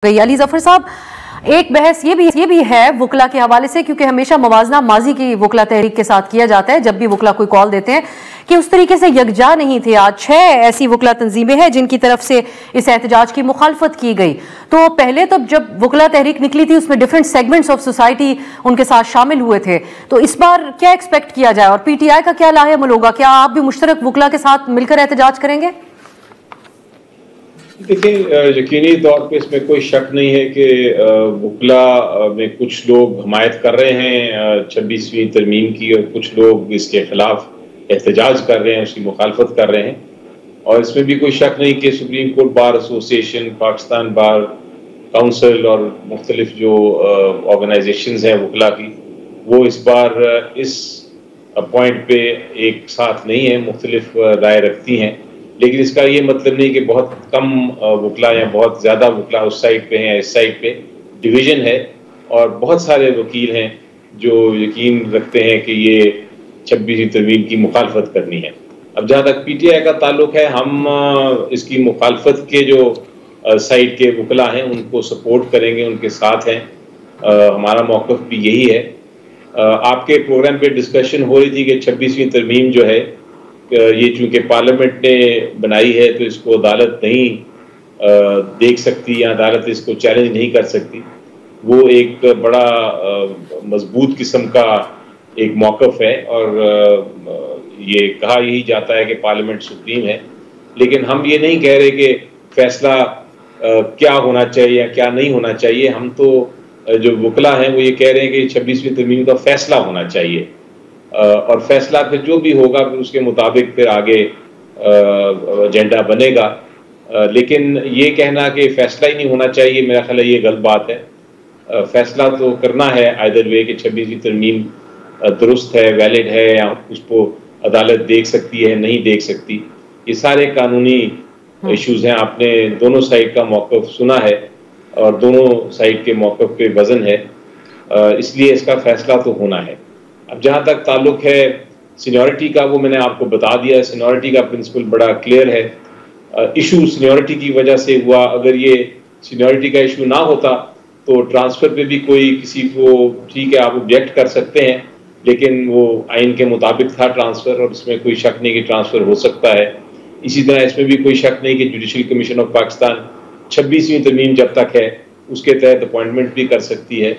علی ظفر صاحب، ایک بحث یہ بھی ہے وکلا کے حوالے سے، کیونکہ ہمیشہ موازنہ ماضی کی وکلا تحریک کے ساتھ کیا جاتا ہے جب بھی وکلا کوئی کال دیتے ہیں کہ اس طریقے سے یکجا نہیں تھے۔ آج 6 ایسی وکلا تنظیمیں ہیں جن کی طرف سے اس احتجاج کی مخالفت کی گئی۔ تو پہلے تو جب وکلا تحریک نکلی تھی اس میں different segments of society in کے ساتھ شامل ہوئے تھے، تو اس بار کیا ایکسپیکٹ کیا جائے اور پی ٹی آئی کا کیا لاہ عمل ہوگا؟ کیا آپ بھی مشترک وکلا کے ساتھ مل کر احتجاج کریں گے؟ دیکھیں، یقینی طور پہ اس میں کوئی شک نہیں ہے کہ وکلا میں کچھ لوگ حمایت کر رہے ہیں 26ویں ترمیم کی، اور کچھ لوگ اس کے خلاف احتجاج کر رہے ہیں، اس کی مخالفت کر رہے ہیں۔ اور اس میں بھی کوئی شک نہیں کہ سپریم کورٹ بار ایسوسی ایشن، پاکستان بار کونسل اور مختلف جو آرگنائزیشنز ہیں وکلا کی، وہ اس بار اس پوائنٹ پہ ایک ساتھ نہیں ہیں، مختلف رائے رکھتی ہیں۔ لیکن اس کا یہ مطلب نہیں کہ بہت کم وکلا یا بہت زیادہ وکلا اس سائٹ پہ ہیں یا اس سائٹ پہ ڈویژن ہے، اور بہت سارے وکیل ہیں جو یقین رکھتے ہیں کہ یہ 26ویں ترمیم کی مخالفت کرنی ہے۔ اب جہاں تک پی ٹی آئی کا تعلق ہے، ہم اس کی مخالفت کے جو سائٹ کے وکلا ہیں ان کو سپورٹ کریں گے، ان کے ساتھ ہیں، ہمارا موقف بھی یہی ہے۔ آپ کے پروگرام پہ ڈسکشن ہو رہی تھی کہ 26ویں ترمیم جو ہے یہ چونکہ پارلیمنٹ نے بنائی ہے تو اس کو عدالت نہیں دیکھ سکتی یا عدالت اس کو چیلنج نہیں کر سکتی۔ وہ ایک بڑا مضبوط قسم کا ایک موقف ہے، اور یہ کہا یہی جاتا ہے کہ پارلیمنٹ سپریم ہے، لیکن ہم یہ نہیں کہہ رہے کہ فیصلہ کیا ہونا چاہیے یا کیا نہیں ہونا چاہیے۔ ہم تو جو وکلا ہیں وہ یہ کہہ رہے ہیں کہ 26ویں ترمیم کا فیصلہ ہونا چاہیے، اور فیصلہ پھر جو بھی ہوگا پھر اس کے مطابق پھر آگے ایجنڈا بنے گا۔ لیکن یہ کہنا کہ فیصلہ ہی نہیں ہونا چاہیے، میرا خیال ہے یہ غلط بات ہے۔ فیصلہ تو کرنا ہے آئدر وے کہ 26ویں ترمیم درست ہے، ویلڈ ہے، یا اس کو عدالت دیکھ سکتی ہے، نہیں دیکھ سکتی۔ یہ سارے قانونی ایشوز ہیں۔ آپ نے دونوں سائڈ کا موقف سنا ہے اور دونوں سائڈ کے موقف پہ وزن ہے، اس لیے اس کا فیصلہ تو ہونا ہے۔ اب جہاں تک تعلق ہے سینیورٹی کا، وہ میں نے آپ کو بتا دیا۔ سینیورٹی کا پرنسپل بڑا کلیئر ہے۔ ایشو سینیورٹی کی وجہ سے ہوا، اگر یہ سینیورٹی کا ایشو نہ ہوتا تو ٹرانسفر پہ بھی کوئی کسی کو، ٹھیک ہے آپ آبجیکٹ کر سکتے ہیں، لیکن وہ آئین کے مطابق تھا ٹرانسفر، اور اس میں کوئی شک نہیں کہ ٹرانسفر ہو سکتا ہے۔ اسی طرح اس میں بھی کوئی شک نہیں کہ جوڈیشل کمیشن آف پاکستان 26ویں ترمیم جب تک ہے اس کے تحت اپوائنٹمنٹ بھی کر سکتی ہے۔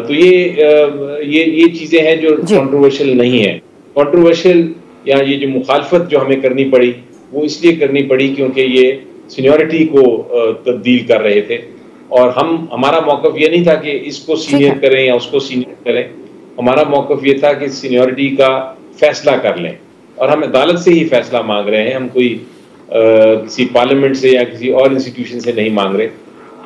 تو یہ چیزیں ہیں جو کنٹروورشل نہیں ہیں۔ کنٹروورشل یا یہ جو مخالفت جو ہمیں کرنی پڑی وہ اس لیے کرنی پڑی کیونکہ یہ سینیورٹی کو تبدیل کر رہے تھے، اور ہمارا موقف یہ نہیں تھا کہ اس کو سینئر کریں یا اس کو سینئر کریں۔ ہمارا موقف یہ تھا کہ سینیورٹی کا فیصلہ کر لیں، اور ہم عدالت سے ہی فیصلہ مانگ رہے ہیں، ہم کوئی کسی پارلیمنٹ سے یا کسی اور انسٹیٹیوشن سے نہیں مانگ رہے۔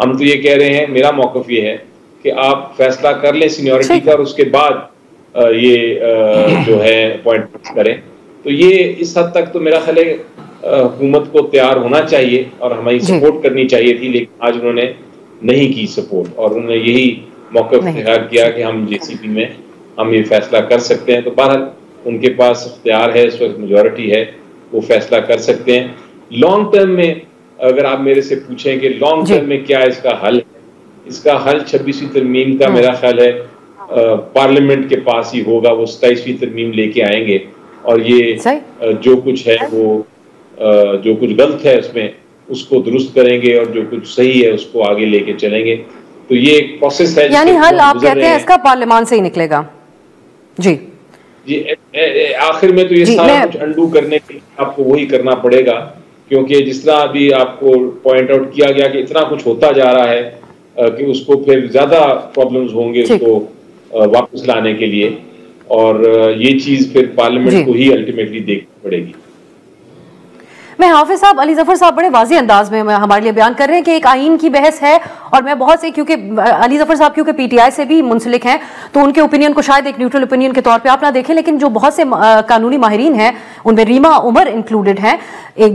ہم تو یہ کہہ رہے ہیں، میرا موقف یہ ہے کہ آپ فیصلہ کر لیں سینیورٹی کا، اور اس کے بعد یہ جو ہے اپوائنٹمنٹ کریں۔ تو یہ اس حد تک تو میرا خیال ہے حکومت کو تیار ہونا چاہیے اور ہماری سپورٹ کرنی چاہیے تھی، لیکن آج انہوں نے نہیں کی سپورٹ، اور انہوں نے یہی موقف اختیار کیا کہ ہم جے سی پی میں ہم یہ فیصلہ کر سکتے ہیں۔ تو بہرحال ان کے پاس اختیار ہے، اس وقت میجورٹی ہے، وہ فیصلہ کر سکتے ہیں۔ لانگ ٹرم میں اگر آپ میرے سے پوچھیں کہ لانگ ٹرم میں کیا اس کا حل ہے، اس کا حل 26ویں ترمیم کا میرا خیال ہے پارلیمنٹ کے پاس ہی ہوگا۔ وہ 27ویں ترمیم لے کے آئیں گے، اور یہ جو کچھ ہے وہ جو کچھ غلط ہے اس میں اس کو درست کریں گے، اور جو کچھ صحیح ہے اس کو آگے لے کے چلیں گے۔ تو یہ ایک پروسیس ہے، یعنی حل آپ کہتے ہیں اس کا پارلیمان سے ہی نکلے گا؟ جی آخر میں تو یہ سارا کچھ انڈو کرنے کے لیے آپ کو وہی کرنا پڑے گا، کیونکہ جس طرح ابھی آپ کو پوائنٹ آؤٹ کیا گیا کہ اتنا کچھ ہوتا جا رہا ہے کہ اس کو پھر زیادہ پرابلمز ہوں گے اس کو واپس لانے کے لیے، اور یہ چیز پھر پارلیمنٹ کو ہی الٹیمیٹلی دیکھنی پڑے گی۔ میں حافظ صاحب، علی ظفر صاحب بڑے واضح انداز میں ہمارے لیے بیان کر رہے ہیں کہ ایک آئین کی بحث ہے، اور میں بہت سے، کیونکہ علی ظفر صاحب کیونکہ پی ٹی آئی سے بھی منسلک ہیں تو ان کے اوپینین کو شاید ایک نیوٹرل اوپینین کے طور پہ آپ نہ دیکھیں، لیکن جو بہت سے قانونی ماہرین ہیں ان میں ریما عمر انکلوڈڈ ہیں،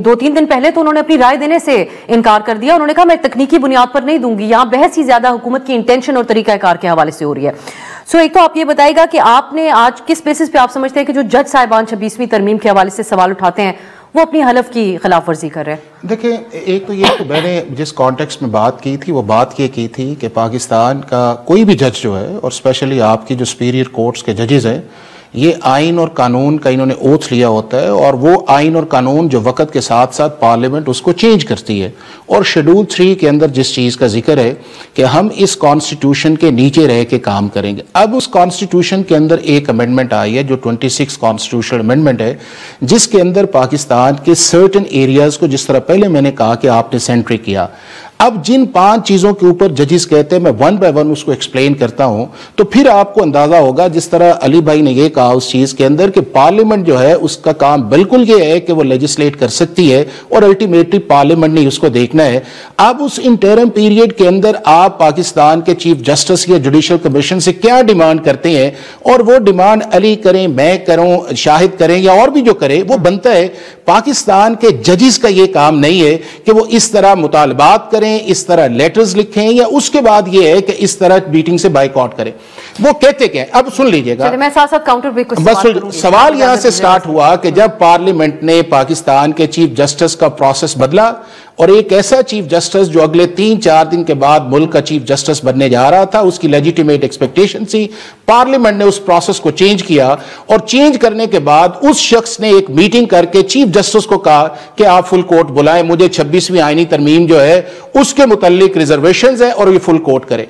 2-3 دن پہلے تو انہوں نے اپنی رائے دینے سے انکار کر دیا۔ انہوں نے کہا میں تکنیکی بنیاد پر نہیں دوں گی، یہاں بحث ہی زیادہ حکومت کی انٹینشن اور طریقہ کار کے حوالے سے ہو رہی ہے۔ ایک تو آپ یہ بتائیے گا کہ آپ نے آج کس بیسس پہ آپ سمجھتے ہیں کہ جو جج صاحبان 26ویں ترمیم کے حوالے سے سوال اٹھاتے ہیں وہ اپنی حلف کی خلاف ورزی کر رہے ہیں؟ دیکھیں، ایک تو یہ کہ میں نے جس کانٹیکسٹ میں بات کی تھی وہ بات یہ کی تھی کہ پاکستان کا کوئی بھی جج جو ہے، اور اسپیشلی آپ کی جو سپیریئر کورٹس کے ججز ہیں، یہ آئین اور قانون کا انہوں نے اوتھ لیا ہوتا ہے، اور وہ آئین اور قانون جو وقت کے ساتھ ساتھ پارلیمنٹ اس کو چینج کرتی ہے، اور شیڈول 3 کے اندر جس چیز کا ذکر ہے کہ ہم اس کانسٹیٹیوشن کے نیچے رہ کے کام کریں گے۔ اب اس کانسٹیٹیوشن کے اندر ایک امینڈمنٹ آئی ہے جو 26 کانسٹیٹیوشنل امینڈمنٹ ہے، جس کے اندر پاکستان کے سرٹن ایریاز کو، جس طرح پہلے میں نے کہا کہ آپ نے سینٹری کیا، اب جن 5 چیزوں کے اوپر ججز کہتے ہیں، میں 1 بائی 1 اس کو ایکسپلین کرتا ہوں، تو پھر آپ کو اندازہ ہوگا، جس طرح علی بھائی نے یہ کہا اس چیز کے اندر کہ پارلیمنٹ جو ہے اس کا کام بالکل یہ ہے کہ وہ لیجسلیٹ کر سکتی ہے، اور الٹیمیٹلی پارلیمنٹ نے اس کو دیکھنا ہے۔ اب اس انٹرم پیریڈ کے اندر آپ پاکستان کے چیف جسٹس یا جوڈیشل کمیشن سے کیا ڈیمانڈ کرتے ہیں، اور وہ ڈیمانڈ علی کریں، میں کروں، شاہد کریں یا اور بھی جو کرے، وہ بنتا ہے پاکستان کے ججز کا یہ کام نہیں ہے کہ وہ اس طرح مطالبات کریں، اس طرح لیٹرز لکھیں، یا اس کے بعد یہ ہے کہ اس طرح میٹنگ سے بائیکاٹ کریں۔ وہ کہتے کہ اب سن لیجئے گا، میں ساتھ ساتھ کاؤنٹر پہ کچھ سوال یہاں سے سٹارٹ ہوا کہ جب پارلیمنٹ نے پاکستان کے چیف جسٹس کا پروسیس بدلا، اور ایک ایسا چیف جسٹس جو اگلے 3-4 دن کے بعد ملک کا چیف جسٹس بننے جا رہا تھا، اس کی لیجیٹیمیٹ ایکسپیکٹیشن تھی، پارلیمنٹ نے اس پروسیس کو چینج کیا، اور چینج کرنے کے بعد اس شخص نے ایک میٹنگ کر کے چیف جسٹس کو کہا کہ آپ فل کورٹ بلائیں، مجھے 26ویں آئینی ترمیم جو ہے اس کے متعلق ریزرویشنز ہیں اور یہ فل کورٹ کرے۔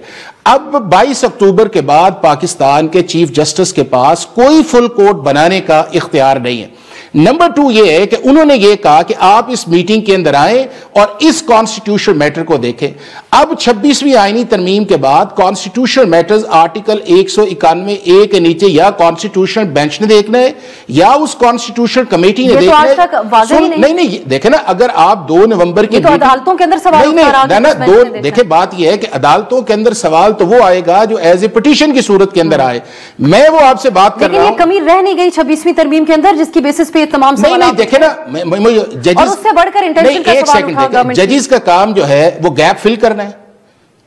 اب 22 اکتوبر کے بعد پاکستان کے چیف جسٹس کے پاس کوئی فل کورٹ بنانے کا اختیار نہیں ہے۔ نمبر 2 یہ ہے کہ انہوں نے یہ کہا کہ آپ اس میٹنگ کے اندر آئیں اور اس کانسٹیٹیوشنل میٹر کو دیکھیں۔ اب 26ویں آئینی ترمیم کے بعد کانسٹیٹیوشنل میٹرز آرٹیکل 191A کے نیچے یا کانسٹیٹیوشنل بینچ نے دیکھنا ہے یا اس کانسٹیٹیوشنل کمیٹی نے دیکھنا ہے۔ نہیں دیکھیں نا، اگر آپ 2 نومبر کی عدالتوں کے اندر سوال دیکھیں، بات یہ ہے کہ عدالتوں کے اندر سوال تو وہ آئے گا جو ایز اے پٹیشن کی صورت کے اندر آئے۔ میں وہ آپ سے بات کر رہا ہوں، لیکن یہ کمی رہ نہیں گئی 26ویں ترمیم کے اندر جس کی بیسس پہ تمام سوالات۔ نہیں دیکھیں نا، اور اس سے بڑھ کر انٹینشن کا سوال اٹھا گورنمنٹ، ججز کا کام جو ہے وہ گیپ فل کرنا ہے،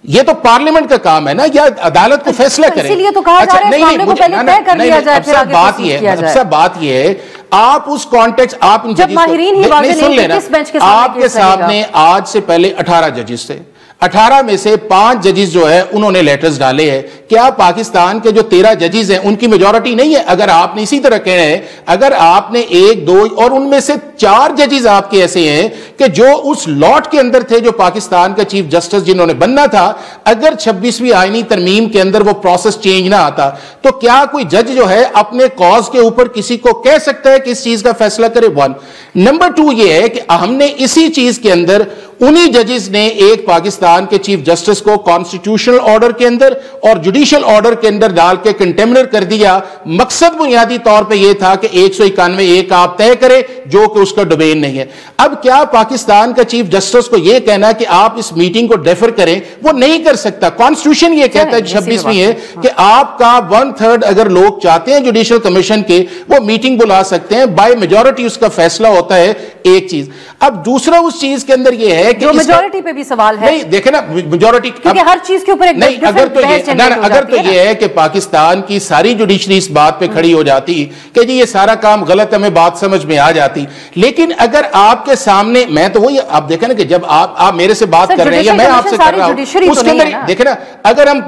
یہ تو پارلیمنٹ کا کام ہے نا، یا عدالت کو فیصلہ کرے۔ اسی لیے تو کہا جا رہا ہے معاملے کو پہلے طے کر لیا جائے، پھر آگے پروسیڈ کیا جائے۔ بات یہ ہے، آپ اس کانٹیکس، آپ جب ماہرین ہی واضح نہیں کہ کس بینچ کے سامنے آپ کے سامنے آج سے پہلے 18 ججز تھے، 18 میں سے 5 ججز جو ہے انہوں نے لیٹرز ڈالے ہیں۔ کیا پاکستان کے جو 13 ججز ہیں ان کی میجورٹی نہیں ہے؟ اگر آپ نے اسی طرح کہنا ہے، اگر آپ نے 1 2 اور ان میں سے 4 ججز آپ کے ایسے ہیں کہ جو اس لاٹ کے اندر تھے جو پاکستان کا چیف جسٹس جنہوں نے بننا تھا، اگر 26ویں آئینی ترمیم کے اندر وہ پروسیس چینج نہ آتا تو کیا کوئی جج جو ہے اپنے کاز کے اوپر کسی کو کہہ سکتا ہے کہ اس چیز کا فیصلہ کرے؟ 1 نمبر 2 یہ ہے کہ ہم نے اسی چیز کے اندر انہی ججز نے ایک پاکستان کے چیف جسٹس کو کانسٹیٹیوشنل آرڈر کے اندر اور جوڈیشل آرڈر کے اندر ڈال کے کنٹیمنر کر دیا۔ مقصد بنیادی طور پہ یہ تھا کہ 191A کا آپ طے کرے جو کہ اس کا ڈومین نہیں ہے۔ اب کیا پاکستان کا چیف جسٹس کو یہ کہنا کہ آپ اس میٹنگ کو ڈیفر کریں؟ وہ نہیں کر سکتا۔ کانسٹیٹیوشن یہ کہتا ہے 26ویں ہے کہ آپ کا 1/3 اگر لوگ چاہتے ہیں جوڈیشل کمیشن کے، وہ میٹنگ بلا سکتے ہیں، بائی میجورٹی اس کا فیصلہ ہوتا ہے۔ ایک چیز۔ اب دوسرا اس چیز کے اندر یہ ہے کہ میجورٹی پہ بھی سوال ہے۔ نہیں دیکھیں نا، میجورٹی کیونکہ ہر چیز کے اوپر ایک نہیں، اگر تو یہ ہے کہ پاکستان کی ساری جوڈیشری اس بات پہ کھڑی ہو جاتی کہ جی یہ سارا کام غلط، ہمیں بات سمجھ میں آ جاتی۔ لیکن اگر آپ کے سامنے، میں تو وہی آپ دیکھیں نا کہ جب آپ میرے سے بات کر رہے ہیں یا میں آپ سے کر رہا ہوں، اس کے اندر دیکھیں نا، اگر ہم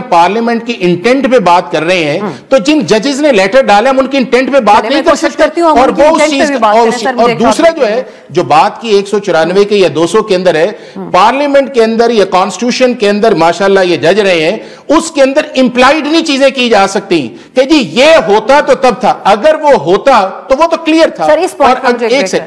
پارلیمنٹ کی انٹینٹ پہ بات کر رہے ہیں تو جن ججز نے لیٹر ڈالے ہم ان کی انٹینٹ پہ بات نہیں کر سکتے۔ اور وہ اس چیز، اور دوسرا جو ہے جو بات کی 194 کے یا 200 کے اندر ہے، پارلیمنٹ کے اندر یا کانسٹیٹیوشن کے اندر ماشاءاللہ یہ جج رہے ہیں، اس کے اندر امپلائیڈ نہیں چیزیں کی جا سکتی کہ جی یہ ہوتا تو تب تھا، اگر وہ ہوتا تو وہ تو کلیئر تھا۔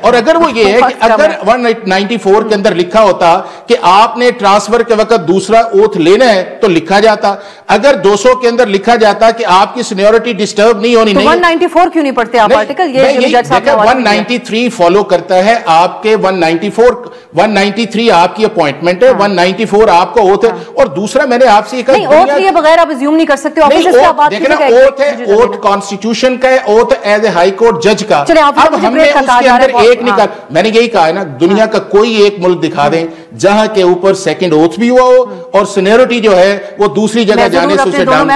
اور اگر وہ یہ ہے کہ اگر 194 کے اندر لکھا ہوتا کہ آپ نے ٹرانسفر کے وقت دوسرا اوتھ لینا ہے تو لکھا جاتا، اگر 200 کے اندر لکھا جاتا کہ آپ کی سینیورٹی ڈسٹرب نہیں ہونی، نہیں 194 کیوں نہیں پڑھتے آپ آرٹیکل؟ یہ 193 فالو کرتا ہے آپ کے 193 آپ کی اپوائنٹمنٹ ہے، 194 آپ کا اوتھ ہے۔ اور دوسرا میں نے آپ سے نہیں، اوتھ لیے بغیر آپ ازیوم نہیں کر سکتے، آفیسرز کی بات دیکھنا، اوتھ ہے، اوتھ کانسٹیٹیوشن کا ہے، oath as a high court جج کا۔ اب ہم نے اس کے اندر ایک نکال، میں نے یہی کہا ہے نا، دنیا کا کوئی ایک ملک دکھا دیں جہاں کے اوپر سیکنڈ اوتھ بھی ہوا ہو اور سینیورٹی جو ہے وہ دوسری جگہ جانے سے اسے ڈاؤن